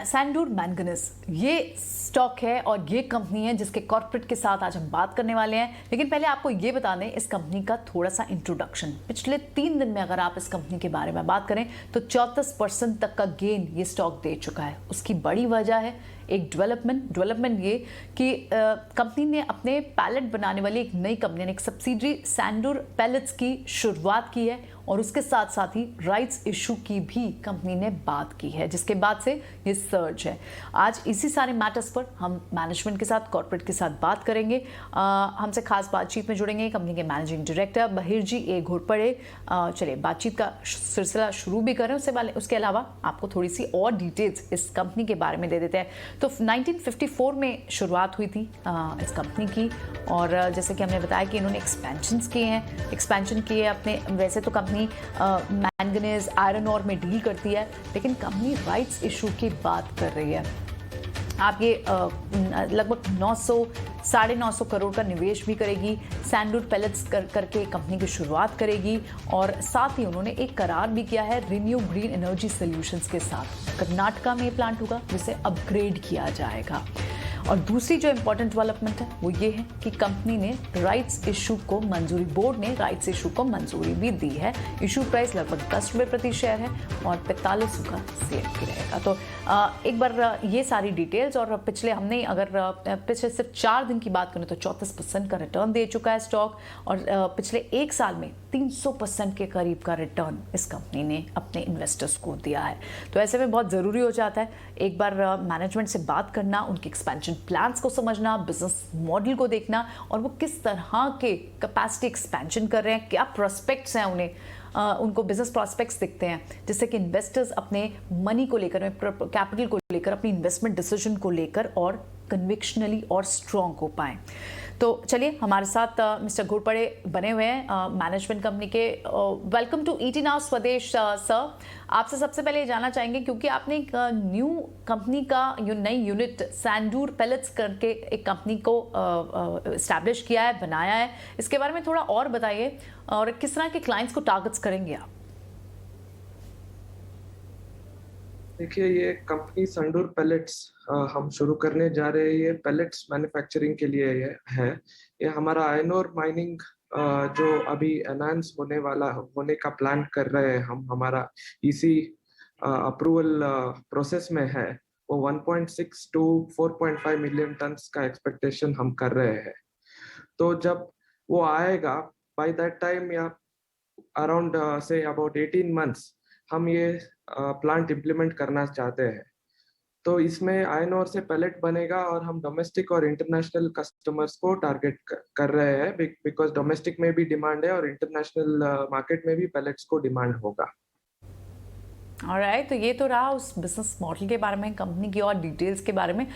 सैंडूर manganese ये stock है और ये कंपनी है जिसके कॉर्पोरेट के साथ आज हम बात करने वाले हैं। लेकिन पहले आपको ये बता दें इस कंपनी का थोड़ा सा इंट्रोडक्शन। पिछले 3 दिन में अगर आप इस कंपनी के बारे में बात करें तो 34% तक का गेन ये स्टॉक दे चुका है। उसकी बड़ी वजह है एक डेवलपमेंट ये कि कंपनी ने अपने पैलेट बनाने वाली एक नई कंपनी ने एक सब्सिडरी सैंडूर पैलेट्स की शुरुआत की है और उसके साथ साथ ही राइट्स इशू की भी कंपनी ने बात की है, जिसके बाद से ये सर्ज है। आज इसी सारे मैटर्स पर हम मैनेजमेंट के साथ कॉर्पोरेट के साथ बात करेंगे। हमसे खास बातचीत में जुड़ेंगे कंपनी के मैनेजिंग डायरेक्टर बहिरजी ए घोरपड़े। चलिए बातचीत का सिलसिला शुरू भी करें, उसके अलावा आपको थोड़ी सी और डिटेल्स इस कंपनी के बारे में दे देते हैं। तो 1954 में शुरुआत हुई थी इस कंपनी की और जैसे कि हमने बताया कि इन्होंने एक्सपेंशन किए अपने। वैसे तो कंपनी मैंगनीज आयरन ओर में डील करती है, लेकिन कंपनी राइट्स इशू की बात कर रही है। आप ये लगभग 900-950 करोड़ का निवेश भी करेगी। सैंडूर पैलेट्स करके कंपनी की शुरुआत करेगी और साथ ही उन्होंने एक करार भी किया है रिन्यू ग्रीन एनर्जी सॉल्यूशंस के साथ। कर्नाटका में प्लांट होगा जिसे अपग्रेड किया जाएगा। और दूसरी जो इंपॉर्टेंट डेवलपमेंट है वो ये है कि कंपनी ने राइट्स इशू को मंजूरी, बोर्ड ने राइट्स इशू को मंजूरी भी दी है। इशू प्राइस लगभग 10 रुपये प्रति शेयर है और 45 का CFP रहेगा। तो एक बार ये सारी डिटेल्स और पिछले सिर्फ 4 दिन की बात करें तो 34% का रिटर्न दे चुका है स्टॉक और पिछले 1 साल में 300% के करीब का रिटर्न इस कंपनी ने अपने इन्वेस्टर्स को दिया है। तो ऐसे में बहुत ज़रूरी हो जाता है एक बार मैनेजमेंट से बात करना, उनकी एक्सपेंशन प्लान्स को समझना, बिजनेस मॉडल को देखना और वो किस तरह के कैपेसिटी एक्सपेंशन कर रहे हैं, क्या प्रोस्पेक्ट्स हैं उनको बिजनेस प्रोस्पेक्ट्स दिखते हैं, जिससे कि इन्वेस्टर्स अपने मनी को लेकर, कैपिटल को लेकर, अपनी इन्वेस्टमेंट डिसीजन को लेकर और कन्विक्शनली और स्ट्रॉन्ग हो पाएं। तो चलिए हमारे साथ मिस्टर घोरपड़े बने हुए हैं मैनेजमेंट कंपनी के। वेलकम टू ET नाउ स्वदेश सर। आपसे सबसे पहले ये जानना चाहेंगे क्योंकि आपने एक न्यू कंपनी का नई यूनिट सैंडूर पैलेट्स करके एक कंपनी को इस्टेब्लिश किया है, बनाया है। इसके बारे में थोड़ा और बताइए और किस तरह के क्लाइंट्स को टारगेट्स करेंगे आप? देखिए, ये कंपनी सैंडूर पैलेट्स हम शुरू करने जा रहे हैं। ये पैलेट्स मैन्युफैक्चरिंग के लिए ये है। ये हमारा आयरन ओर माइनिंग जो अभी एनहांस होने का प्लान कर रहे हैं हम, हमारा EC अप्रूवल प्रोसेस में है। वो 1.6 टू 4.5 मिलियन टन्स का एक्सपेक्टेशन हम कर रहे हैं। तो जब वो आएगा बाय दैट टाइम या अराउंड से अबाउट 18 मंथ्स हम ये प्लांट इम्प्लीमेंट करना चाहते हैं। तो इसमें आयरन ओर से पैलेट बनेगा और हम डोमेस्टिक और इंटरनेशनल कस्टमर्स को टारगेट कर रहे हैं, बिकॉज डोमेस्टिक में भी डिमांड है और इंटरनेशनल मार्केट में भी पैलेट्स को डिमांड होगा। ऑलराइट, तो ये तो रहा उस बिजनेस मॉडल के बारे में, कंपनी की और डिटेल्स के बारे में।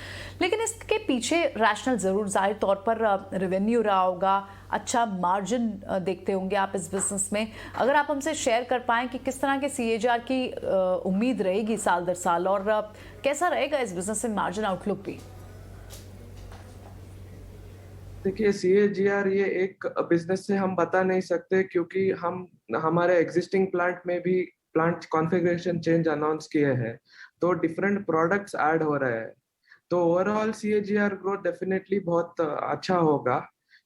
लेकिन इसके पीछे रैशनल ज़रूर जाहिर तौर पर रेवेन्यू रहा होगा, अच्छा मार्जिन देखते होंगे आप इस बिजनेस में। अगर आप हमसे शेयर कर पाएँ कि किस तरह के CAGR की उम्मीद रहेगी साल दर साल और कैसा रहेगा इस बिजनेस में मार्जिन आउटलुक भी? देखिए, CAGR ये एक बिजनेस से हम बता नहीं सकते क्योंकि हम हमारे एग्जिस्टिंग प्लांट में भी प्लांट कॉन्फ़िगरेशन चेंज अनाउंस किए हैं, तो डिफरेंट प्रोडक्ट्स ऐड हो रहे हैं। तो ओवरऑल CAGR ग्रोथ डेफिनेटली बहुत अच्छा होगा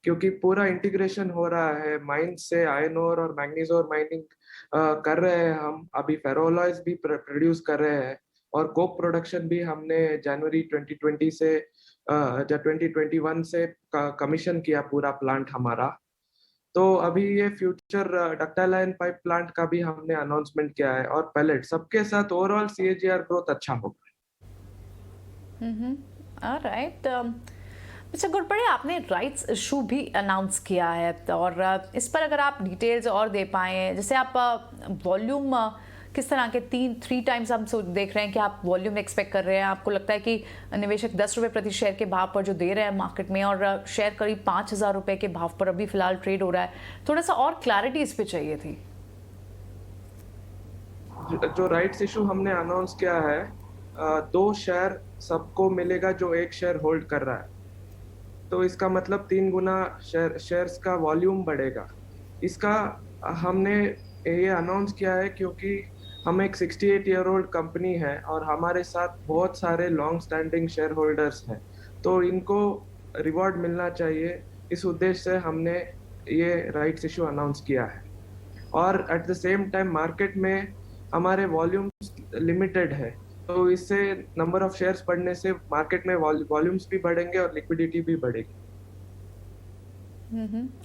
क्योंकि पूरा इंटीग्रेशन हो रहा है। माइन से आयरन ओर और मैंगनीज ओर माइनिंग कर रहे हैं हम। अभी फेरोलॉयज भी प्रोड्यूस कर रहे हैं और कोक प्रोडक्शन भी हमने जनवरी 2020 से 2021 से कमीशन किया पूरा प्लांट हमारा। तो अभी ये future ductile iron pipe plant का भी हमने अनाउंसमेंट किया है और पैलेट सबके साथ ओवरऑल CAGR ग्रोथ अच्छा होगा। ऑलराइट, मिस्टर घोरपड़े, आपने राइट्स इशू भी अनाउंस किया है और इस पर अगर आप डिटेल्स और दे पाएँ, जैसे आप वॉल्यूम किस तरह के 3 टाइम्स हम देख रहे हैं कि आप वॉल्यूम एक्सपेक्ट कर रहे हैं। आपको लगता है कि निवेशक 10 रुपये प्रति शेयर के भाव पर जो दे रहे हैं मार्केट में और शेयर करीब 5,000 रुपये के भाव पर अभी फिलहाल ट्रेड हो रहा है, थोड़ा सा और क्लैरिटी इस पर चाहिए थी। जो राइट्स इशू हमने अनाउंस किया है, 2 शेयर सबको मिलेगा जो 1 शेयर होल्ड कर रहा है। तो इसका मतलब 3 गुना शेयर्स का वॉल्यूम बढ़ेगा। इसका हमने ये अनाउंस किया है क्योंकि हम एक 68 ईयर ओल्ड कंपनी है और हमारे साथ बहुत सारे लॉन्ग स्टैंडिंग शेयर होल्डर्स हैं, तो इनको रिवॉर्ड मिलना चाहिए। इस उद्देश्य से हमने ये राइट्स इशू अनाउंस किया है। और at the same time market में हमारे वॉल्यूम्स लिमिटेड है, तो इससे नंबर ऑफ शेयर्स बढ़ने से मार्केट में वॉल्यूम्स भी बढ़ेंगे और लिक्विडिटी भी बढ़ेगी।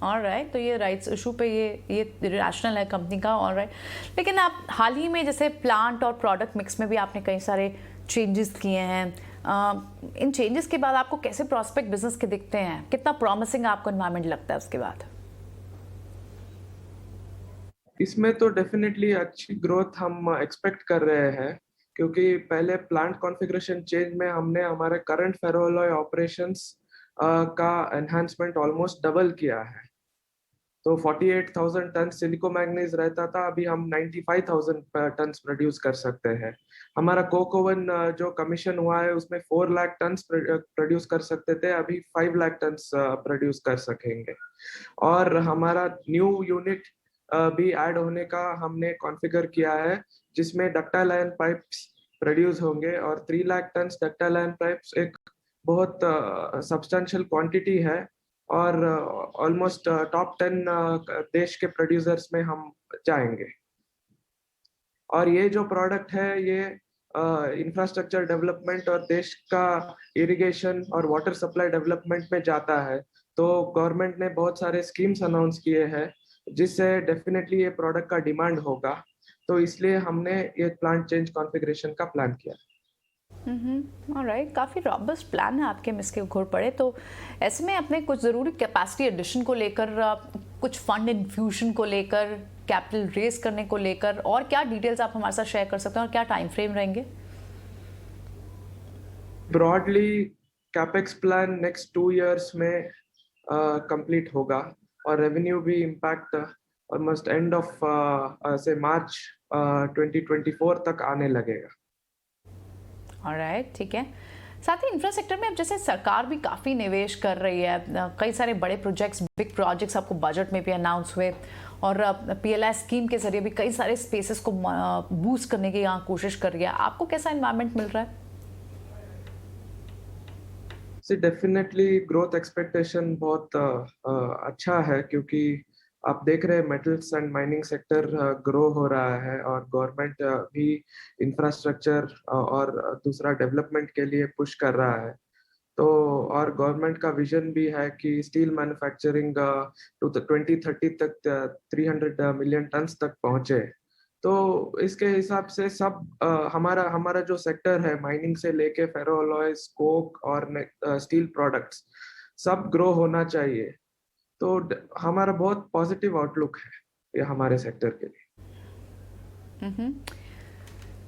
ऑलराइट, तो ये राइट्स इशू पे ये रैशनल है कंपनी का। ऑलराइट, लेकिन आप हाल ही में जैसे प्लांट और प्रोडक्ट मिक्स में भी आपने कई सारे चेंजेस किए हैं। इन चेंजेस के बाद आपको कैसे प्रॉस्पेक्ट बिजनेस के दिखते हैं? कितना प्रॉमिसिंग आपको एनवायरनमेंट लगता है उसके बाद? इसमें तो डेफिनेटली अच्छी ग्रोथ हम एक्सपेक्ट कर रहे हैं, क्योंकि पहले प्लांट कॉन्फ़िगरेशन चेंज में हमने हमारे करंट फेरोअलॉय ऑपरेशंस का एनहांसमेंट ऑलमोस्ट डबल किया है। तो 48,000 टन सिलिको मैग्नीज रहता था, अभी हम 95,000 टन्स प्रोड्यूस कर सकते हैं। हमारा कोक ओवन जो कमीशन हुआ है उसमें 4 लाख टन्स प्रोड्यूस कर सकते थे, अभी 5 लाख टन्स प्रोड्यूस कर सकेंगे। और हमारा न्यू यूनिट भी ऐड होने का हमने कॉन्फ़िगर किया है, जिसमें डक्टाइल आयरन पाइप्स प्रोड्यूस होंगे और 3 lakh tons ductile iron pipes एक बहुत सब्सटेंशियल क्वांटिटी है और ऑलमोस्ट टॉप 10 देश के प्रोड्यूसर्स में हम जाएंगे। और ये जो प्रोडक्ट है ये इंफ्रास्ट्रक्चर डेवलपमेंट और देश का इरिगेशन और वाटर सप्लाई डेवलपमेंट में जाता है। तो गवर्नमेंट ने बहुत सारे स्कीम्स अनाउंस किए हैं, जिससे डेफिनेटली ये प्रोडक्ट का डिमांड होगा। तो इसलिए हमने ये प्लांट चेंज कॉन्फ़िगरेशन का प्लान किया। ऑलराइट, काफ़ी रॉबस्ट प्लान है आपके मिस के घोरपड़े। तो ऐसे में अपने कुछ ज़रूरी कैपेसिटी एडिशन को लेकर, कुछ फंड इन्फ्यूजन को लेकर, कैपिटल रेज करने को लेकर और क्या डिटेल्स आप हमारे साथ शेयर कर सकते हैं और क्या टाइम फ्रेम रहेंगे? Broadly capex plan next 2 years में कंप्लीट होगा और रेवेन्यू भी इम्पैक्ट ऑलमोस्ट एंड ऑफ से मार्च 2024 तक आने लगेगा। ऑलराइट, ठीक है। साथ ही इंफ्रा सेक्टर में अब जैसे सरकार भी काफ़ी निवेश कर रही है, कई सारे बड़े प्रोजेक्ट्स, बिग प्रोजेक्ट्स आपको बजट में भी अनाउंस हुए और PLI स्कीम के जरिए भी कई सारे स्पेसेस को बूस्ट करने की यहाँ कोशिश कर रही है। आपको कैसा एनवायरनमेंट मिल रहा है? डेफिनेटली ग्रोथ एक्सपेक्टेशन बहुत अच्छा है, क्योंकि आप देख रहे हैं metals and mining sector grow हो रहा है और गवर्नमेंट भी इंफ्रास्ट्रक्चर और दूसरा डेवलपमेंट के लिए पुश कर रहा है। तो और गवर्नमेंट का विजन भी है कि स्टील मैन्युफैक्चरिंग टू 2030 तक 300 मिलियन टन्स तक पहुंचे। तो इसके हिसाब से सब हमारा हमारा जो सेक्टर है माइनिंग से लेके फेरो अलॉयज, कोक और स्टील प्रोडक्ट्स सब ग्रो होना चाहिए। तो हमारा बहुत पॉजिटिव आउटलुक है ये हमारे सेक्टर के लिए।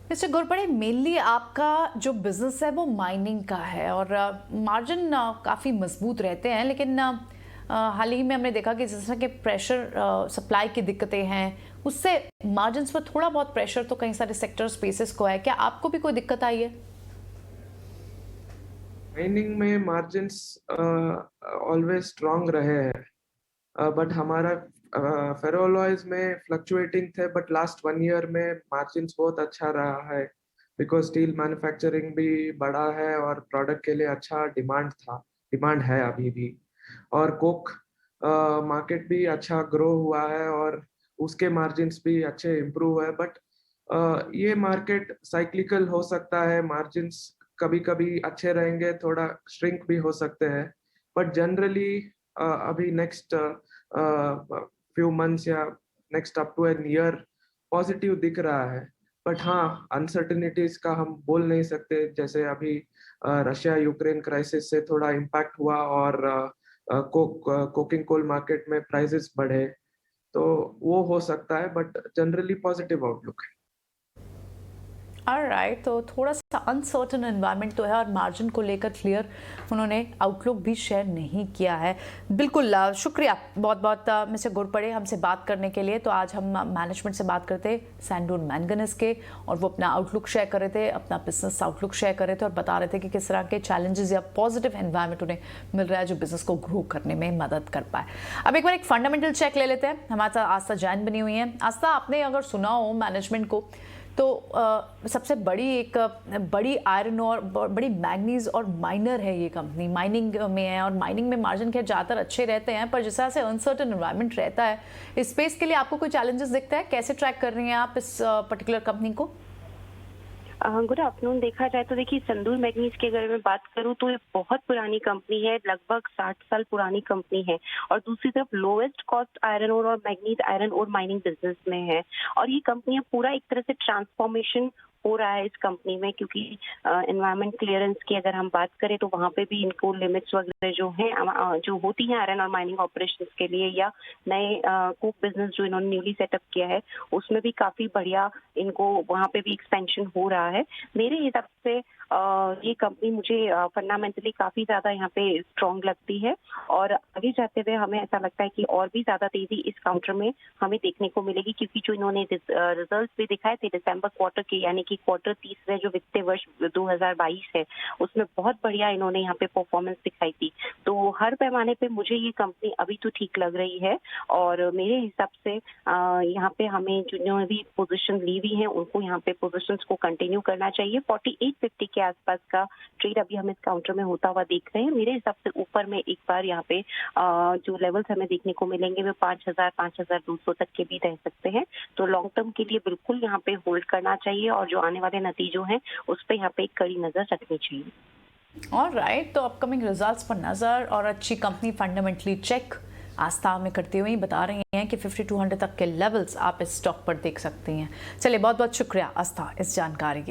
मिस्टर घोरपड़े, मेनली आपका जो बिजनेस है वो माइनिंग का है और मार्जिन काफ़ी मजबूत रहते हैं, लेकिन हाल ही में हमने देखा कि जिस तरह के प्रेशर सप्लाई की दिक्कतें हैं उससे मार्जिन्स पर थोड़ा बहुत प्रेशर तो कई सारे सेक्टर स्पेसेस को है। क्या आपको भी कोई दिक्कत आई है? माइनिंग में मार्जिन्स ऑलवेज स्ट्रांग रहे हैं, बट हमारा फेरोलॉयज में फ्लक्चुएटिंग थे, बट लास्ट 1 ईयर में मार्जिन्स बहुत अच्छा रहा है, बिकॉज स्टील मैन्युफैक्चरिंग भी बढ़ा है और प्रोडक्ट के लिए अच्छा डिमांड है अभी भी। और कोक मार्केट भी अच्छा ग्रो हुआ है और उसके मार्जिन्स भी अच्छे इम्प्रूव है। बट ये मार्केट साइक्लिकल हो सकता है, मार्जिन्स कभी कभी अच्छे रहेंगे, थोड़ा श्रिंक भी हो सकते हैं, बट जनरली अभी नेक्स्ट फ्यू मंथ्स या next up to an year positive दिख रहा है। बट हाँ, अनसर्टेनिटीज का हम बोल नहीं सकते, जैसे अभी रशिया यूक्रेन क्राइसिस से थोड़ा इम्पैक्ट हुआ और कोकिंग कोल मार्केट में प्राइसेस बढ़े, तो वो हो सकता है, बट जनरली पॉजिटिव आउटलुक है। ऑलराइट, तो थोड़ा सा अनसर्टन एनवायरनमेंट तो है और मार्जिन को लेकर क्लियर उन्होंने आउटलुक भी शेयर नहीं किया है। बिल्कुल, शुक्रिया बहुत बहुत मिस्टर घोरपड़े हमसे बात करने के लिए। तो आज हम मैनेजमेंट से बात करते सैंडूर मैंगनीज के और वो अपना आउटलुक शेयर कर रहे थे, अपना बिजनेस आउटलुक शेयर कर रहे थे और बता रहे थे कि किस तरह के चैलेंजेस या पॉजिटिव एनवायरनमेंट उन्हें मिल रहा है जो बिजनेस को ग्रो करने में मदद कर पाए। अब एक बार एक फंडामेंटल चेक ले लेते हैं। हमारे साथ आस्था जैन बनी हुई है। आस्था, आपने अगर सुना हो मैनेजमेंट को तो सबसे बड़ी आयरन और बड़ी मैग्नीज और माइनर है ये कंपनी, माइनिंग में है, और माइनिंग में मार्जिन खैर ज़्यादातर अच्छे रहते हैं, पर जिस तरह से अनसर्टन एनवायरनमेंट रहता है इस स्पेस के लिए आपको कोई चैलेंजेस दिखता है? कैसे ट्रैक कर रही हैं आप इस पर्टिकुलर कंपनी को? Good afternoon. देखा जाए तो देखिए, संदूर मैग्नीज की अगर मैं बात करूं तो ये बहुत पुरानी कंपनी है, लगभग 60 साल पुरानी कंपनी है, और दूसरी तरफ लोएस्ट कॉस्ट आयरन ओर और manganese iron ore mining business में है। और ये कंपनी पूरा एक तरह से ट्रांसफॉर्मेशन हो रहा है इस कंपनी में, क्योंकि एनवायरमेंट क्लियरेंस की अगर हम बात करें तो वहाँ पे भी इनको लिमिट्स वगैरह जो हैं जो होती हैं आयरन और माइनिंग ऑपरेशंस के लिए, या नए कोक बिजनेस जो इन्होंने न्यूली सेटअप किया है उसमें भी काफी बढ़िया इनको वहाँ पे भी एक्सपेंशन हो रहा है। मेरे हिसाब से ये कंपनी मुझे फंडामेंटली काफी ज्यादा यहाँ पे स्ट्रॉन्ग लगती है, और आगे जाते हुए हमें ऐसा लगता है कि और भी ज्यादा तेजी इस काउंटर में हमें देखने को मिलेगी, क्योंकि जो इन्होंने रिजल्ट भी दिखाए थे दिसंबर क्वार्टर के, यानी कि क्वार्टर तीसरे जो वित्तीय वर्ष 2022 है उसमें बहुत बढ़िया इन्होंने यहाँ पे परफॉर्मेंस दिखाई थी। तो हर पैमाने पे मुझे ये कंपनी अभी तो ठीक लग रही है, और मेरे हिसाब से यहाँ पे हमें जो भी पोजीशन ली हुई है उनको यहाँ पे पोजीशंस को कंटिन्यू करना चाहिए। 4850 के आसपास का ट्रेड अभी हम इस काउंटर में होता हुआ देख रहे हैं। मेरे हिसाब से ऊपर में एक बार यहाँ पे जो लेवल्स हमें देखने को मिलेंगे वो 5000 5200 तक के भी रह सकते हैं। तो लॉन्ग टर्म के लिए बिल्कुल यहाँ पे होल्ड करना चाहिए, और जो आने वाले नतीजों हैं उस पर यहाँ पे एक कड़ी नजर रखनी चाहिए। ऑलराइट, तो अपकमिंग रिजल्ट्स पर नजर और अच्छी कंपनी फंडामेंटली चेक आस्था में करते हुए ही बता रही हैं कि 5200 तक के लेवल्स आप इस स्टॉक पर देख सकती हैं। चलिए, बहुत बहुत शुक्रिया आस्था इस जानकारी के